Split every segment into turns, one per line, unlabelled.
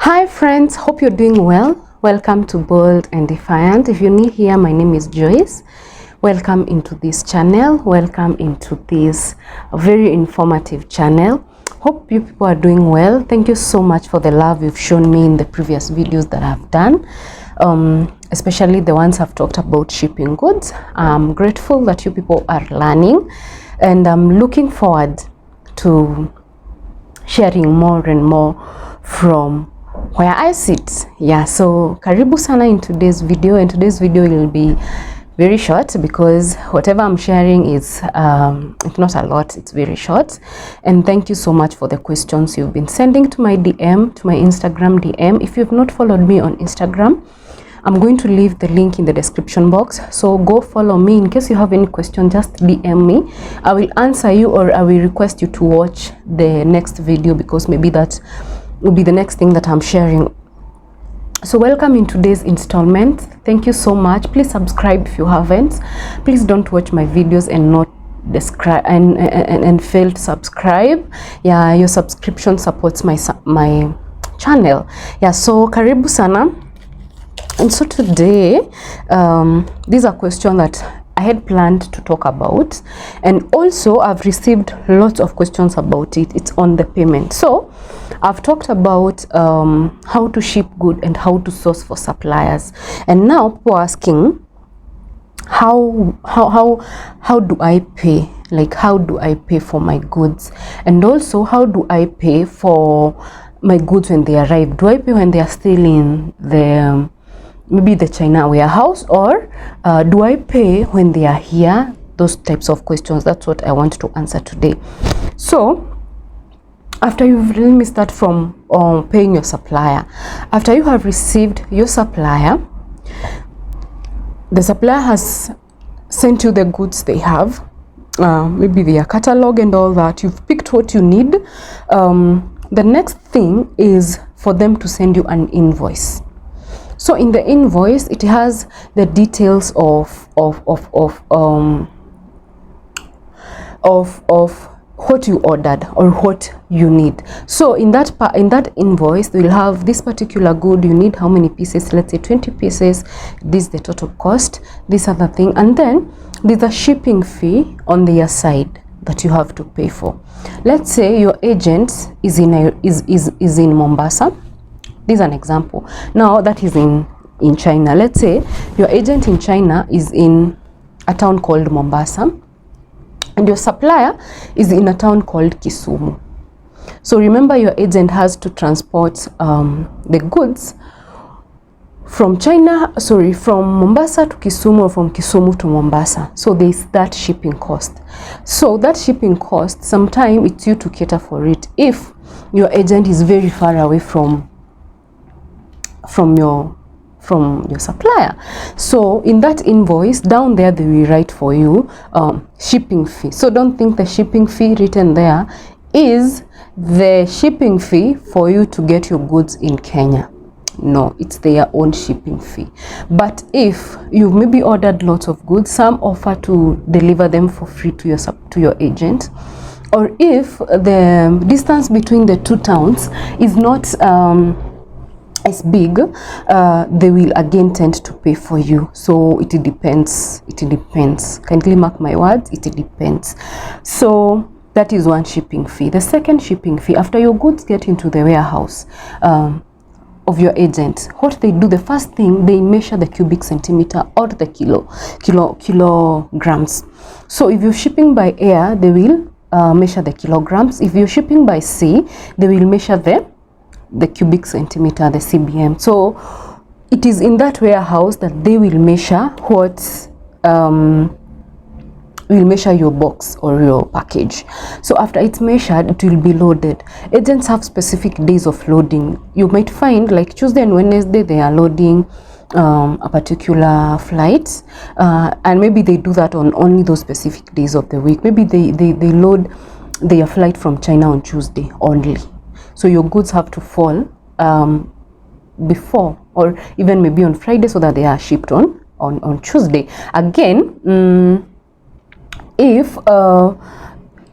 Hi friends, hope you're doing well. Welcome to Bold and Defiant. If you're new here, my name is Joyce. Welcome into this channel. Welcome into this very informative channel. Hope you people are doing well. Thank you so much for the love you've shown me in the previous videos that I've done, especially the ones I've talked about shipping goods. I'm grateful that you people are learning, and I'm looking forward to sharing more and more from where I sit. Yeah, so karibu sana in today's video, and today's video will be very short because whatever I'm sharing is it's not a lot, it's very short. And thank you so much for the questions you've been sending to my DM, to my Instagram DM. If you've not followed me on Instagram, I'm going to leave the link in the description box, so go follow me. In case you have any question, just DM me. I will answer you, or I will request you to watch the next video because maybe that will be the next thing that I'm sharing. So welcome in today's installment. Thank you so much. Please subscribe if you haven't. Please don't watch my videos and not describe and fail to subscribe. Yeah, your subscription supports my channel. Yeah, so karibu sana. And so today, these are questions that I had planned to talk about, and also I've received lots of questions about it. It's on the payment. So I've talked about how to ship good and how to source for suppliers, and now people are asking how do I pay? Like, how do I pay for my goods, and also how do I pay for my goods when they arrive? Do I pay when they are still in the maybe the China warehouse, or do I pay when they are here? Those types of questions, that's what I want to answer today. So after let me start from paying your supplier. After you have received your supplier, the supplier has sent you the goods they have, maybe their catalog and all that. You've picked what you need. The next thing is for them to send you an invoice. So in the invoice, it has the details of what you ordered or what you need. So in that invoice, they will have this particular good you need, how many pieces, let's say 20 pieces, this is the total cost, this other thing, and then there's a shipping fee on their side that you have to pay for. Let's say your agent is in Mombasa. This is an example. Now that is in China. Let's say your agent in China is in a town called Mombasa, and your supplier is in a town called Kisumu. So remember, your agent has to transport the goods from Mombasa to Kisumu, or from Kisumu to Mombasa. So there's that shipping cost. So that shipping cost, sometimes it's you to cater for it if your agent is very far away from your supplier. So in that invoice down there, they will write for you shipping fee. So don't think the shipping fee written there is the shipping fee for you to get your goods in Kenya. No, it's their own shipping fee. But if you've maybe ordered lots of goods, some offer to deliver them for free to your agent, or if the distance between the two towns is not as big, they will again tend to pay for you. So it depends. Kindly mark my words, it depends. So that is one shipping fee. The second shipping fee, after your goods get into the warehouse of your agent, what they do, the first thing, they measure the cubic centimeter or the kilograms. So if you're shipping by air, they will measure the kilograms. If you're shipping by sea, they will measure the cubic centimeter, the CBM. So it is in that warehouse that they will measure will measure your box or your package. So after it's measured, it will be loaded. Agents have specific days of loading. You might find like Tuesday and Wednesday they are loading a particular flight, and maybe they do that on only those specific days of the week. Maybe they load their flight from China on Tuesday only. So your goods have to fall before, or even maybe on Friday, so that they are shipped on Tuesday. Again, if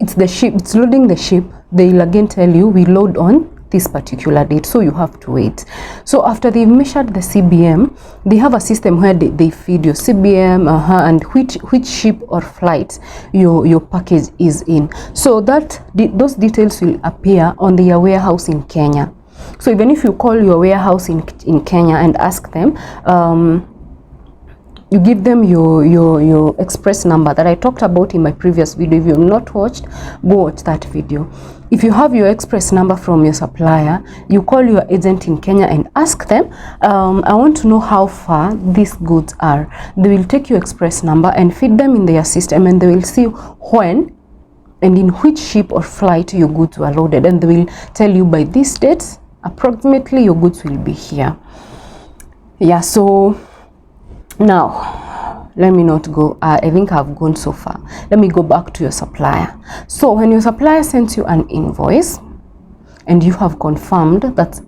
it's loading the ship, they'll again tell you we load on this particular date, so you have to wait. So after they've measured the CBM, they have a system where they feed your CBM and which ship or flight your package is in. So those details will appear on their warehouse in Kenya. So even if you call your warehouse in Kenya and ask them, you give them your express number that I talked about in my previous video. If you have not watched, go watch that video. If you have your express number from your supplier, you call your agent in Kenya and ask them, I want to know how far these goods are. They will take your express number and feed them in their system, and they will see when and in which ship or flight your goods were loaded, and they will tell you by this date approximately your goods will be here. Yeah, so now let me not go, I think I've gone so far. Let me go back to your supplier. So when your supplier sends you an invoice and you have confirmed that,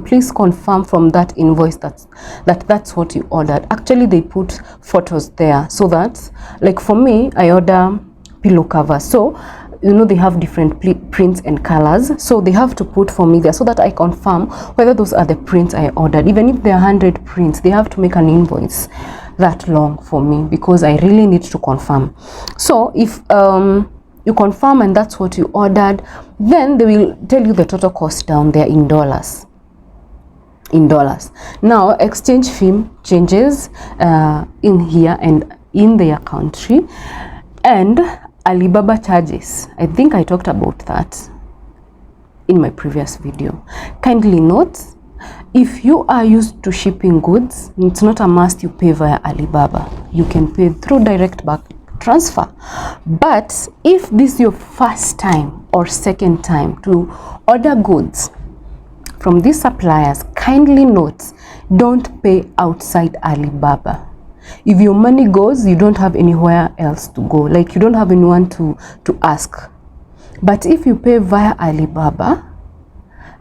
please confirm from that invoice that's what you ordered. Actually, they put photos there so that, like for me, I order pillow covers, so you know they have different prints and colors, so they have to put for me there so that I confirm whether those are the prints I ordered. Even if there are 100 prints, they have to make an invoice that long for me because I really need to confirm. So if you confirm and that's what you ordered, then they will tell you the total cost down there in dollars. Now exchange fee changes in here and in their country, and Alibaba charges. I think I talked about that in my previous video. Kindly note, if you are used to shipping goods, it's not a must you pay via Alibaba. You can pay through direct bank transfer. But if this is your first time or second time to order goods from these suppliers, kindly note, don't pay outside Alibaba. If your money goes, you don't have anywhere else to go, like you don't have anyone to ask. But if you pay via Alibaba,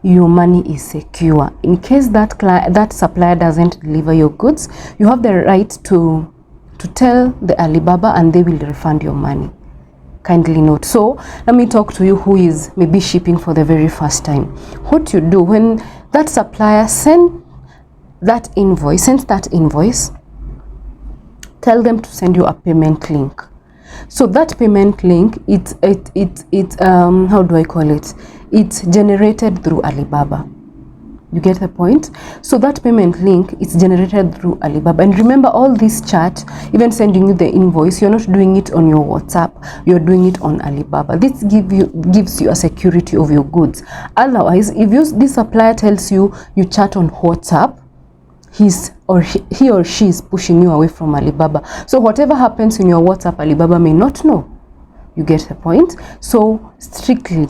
your money is secure. In case that supplier doesn't deliver your goods, you have the right to tell the Alibaba and they will refund your money. Kindly note. So let me talk to you who is maybe shipping for the very first time. What you do when that supplier sends that invoice, tell them to send you a payment link. So that payment link, how do I call it? It's generated through Alibaba. You get the point? So that payment link is generated through Alibaba. And remember, all this chat, even sending you the invoice, you're not doing it on your WhatsApp, you're doing it on Alibaba. This gives you a security of your goods. Otherwise, if this supplier tells you chat on WhatsApp, he or she is pushing you away from Alibaba. So whatever happens in your WhatsApp, Alibaba may not know. You get the point? So strictly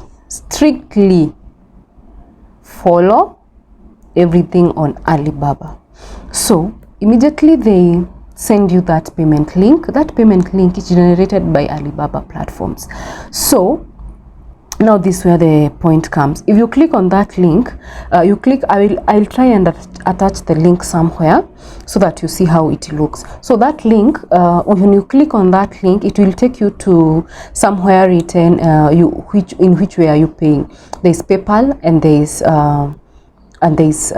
follow everything on Alibaba. So immediately they send you that payment link. That payment link is generated by Alibaba platforms. So now this is where the point comes. If you click on that link, I'll try and attach the link somewhere so that you see how it looks. So that link, when you click on that link, it will take you to somewhere written in which way are you paying. There's PayPal and there's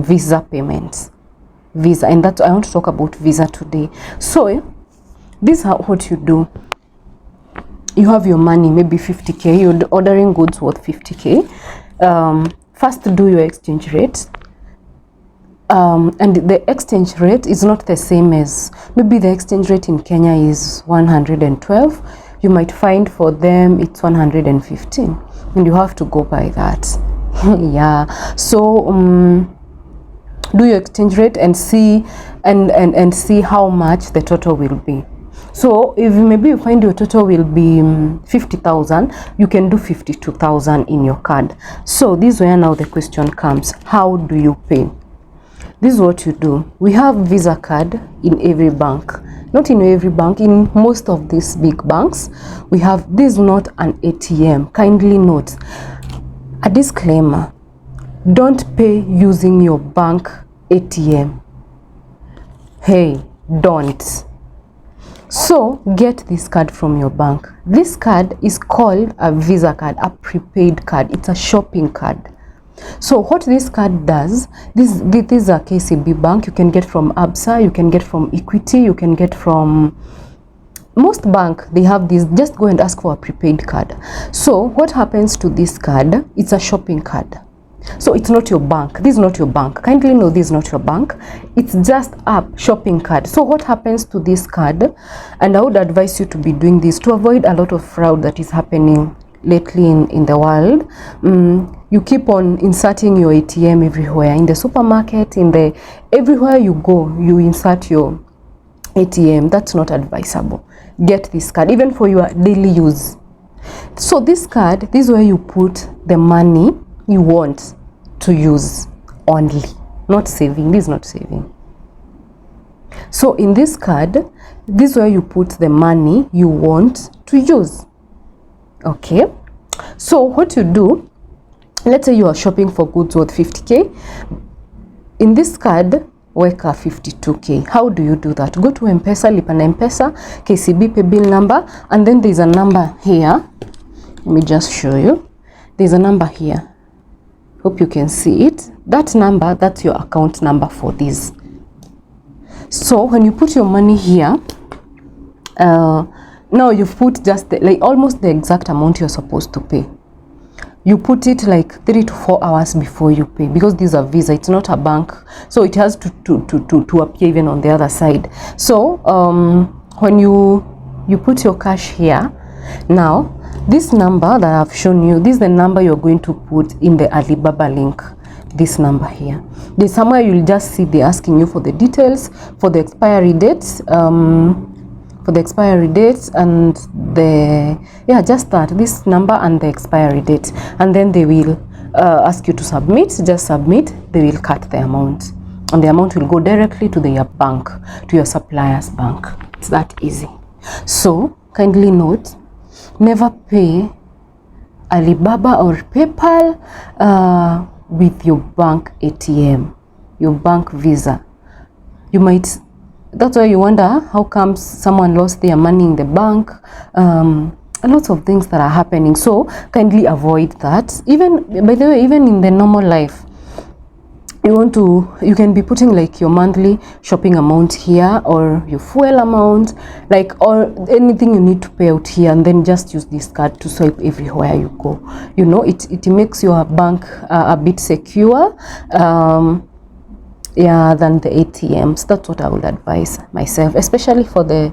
Visa payments. Visa, and I want to talk about Visa today. So this is what you do. You have your money, maybe 50k, you're ordering goods worth 50k. First do your exchange rate. And the exchange rate is not the same as, maybe the exchange rate in Kenya is 112. You might find for them it's 115. And you have to go by that. Yeah. So do your exchange rate and see and see how much the total will be. So if maybe you find your total will be 50,000, you can do 52,000 in your card. So this is where now the question comes: how do you pay? This is what you do. We have Visa card in every bank. Not in every bank, in most of these big banks, we have. This is not an ATM. Kindly note, a disclaimer: don't pay using your bank ATM. Hey, don't. So get this card from your bank. This card is called a Visa card, a prepaid card. It's a shopping card. So what this card does, this is a KCB bank. You can get from Absa, you can get from Equity, you can get from most bank. They have this. Just go and ask for a prepaid card. So what happens to this card? It's a shopping card. So it's not your bank. This is not your bank. Kindly know this is not your bank. It's just a shopping card. So what happens to this card, and I would advise you to be doing this to avoid a lot of fraud that is happening lately in the world. You keep on inserting your ATM everywhere, in the supermarket, everywhere you go, you insert your ATM. That's not advisable. Get this card even for your daily use. So this card, this is where you put the money you want to use only, not saving. This is not saving. So in this card, this is where you put the money you want to use. Okay, so what you do, let's say you are shopping for goods worth 50k. In this card, work a 52k. How do you do that? Go to M-Pesa, Lipa na M-Pesa, KCB pay bill number, and then there's a number here. Let me just show you. There's a number here. Hope you can see it. That number, that's your account number for this. So when you put your money here, now you've put just like almost the exact amount you're supposed to pay. You put it like 3 to 4 hours before you pay, because this is a Visa, it's not a bank, so it has to appear even on the other side. So when you put your cash here, now this number that I've shown you, this is the number you're going to put in the Alibaba link. This number here, there's somewhere you'll just see they're asking you for the details, for the expiry dates, and just that, this number and the expiry date, and then they will ask you to submit. Just submit. They will cut the amount, and the amount will go directly to your bank, to your supplier's bank. It's that easy. So kindly note, never pay Alibaba or PayPal with your bank ATM, your bank Visa. You might, that's why you wonder how comes someone lost their money in the bank. A lot of things that are happening. So kindly avoid that. Even, by the way, even in the normal life, you can be putting like your monthly shopping amount here, or your fuel amount, like, or anything you need to pay out here, and then just use this card to swipe everywhere you go. You know, it makes your bank a bit secure, than the ATMs. That's what I would advise myself, especially for the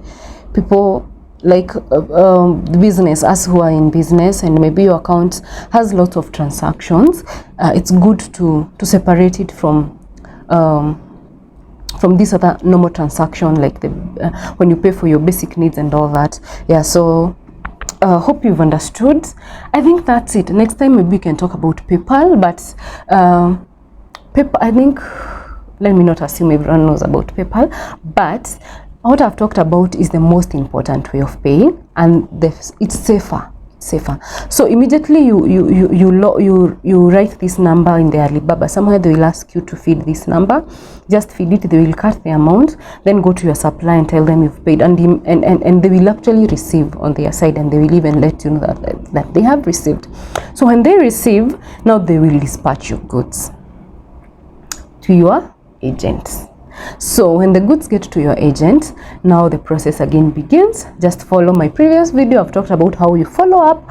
people like the business, us who are in business, and maybe your account has lots of transactions. It's good to separate it from this other normal transaction, like the when you pay for your basic needs and all that. Yeah, so hope you've understood. I think that's it. Next time maybe we can talk about PayPal, but PayPal, I think, let me not assume everyone knows about PayPal, but what I've talked about is the most important way of paying, and it's safer. So immediately you write this number in the Alibaba. Somewhere they will ask you to feed this number. Just feed it. They will cut the amount. Then go to your supplier and tell them you've paid, and they will actually receive on their side, and they will even let you know that they have received. So when they receive, now they will dispatch your goods to your agent. So when the goods get to your agent, now the process again begins. Just follow my previous video. I've talked about how you follow up.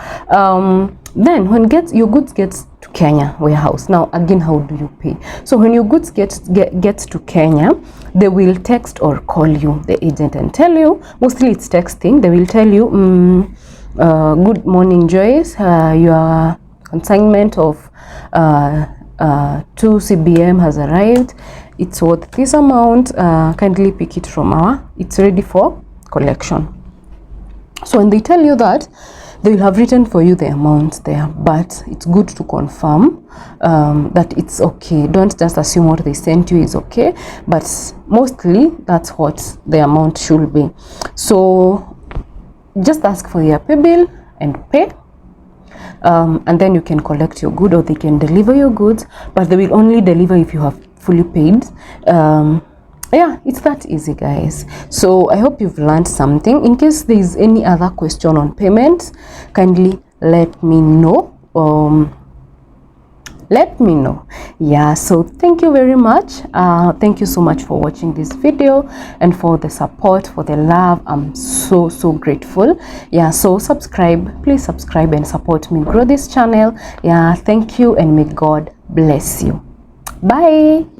Then when your goods gets to Kenya warehouse, now again, how do you pay? So when your goods gets to Kenya, they will text or call you, the agent, and tell you, mostly it's texting, they will tell you, good morning, Joyce, your consignment of 2 CBM has arrived. It's worth this amount. Kindly pick it from it's ready for collection. So when they tell you that, they will have written for you the amount there, but it's good to confirm that it's okay. Don't just assume what they sent you is okay, but mostly that's what the amount should be. So just ask for their pay bill and pay. And then you can collect your good, or they can deliver your goods, but they will only deliver if you have fully paid. Yeah, it's that easy, guys. So I hope you've learned something. In case there is any other question on payments, kindly let me know. Let me know. Yeah, so thank you very much. Thank you so much for watching this video and for the support, for the love. I'm so grateful. Yeah, so subscribe, please subscribe and support me grow this channel. Yeah, thank you and may God bless you. Bye.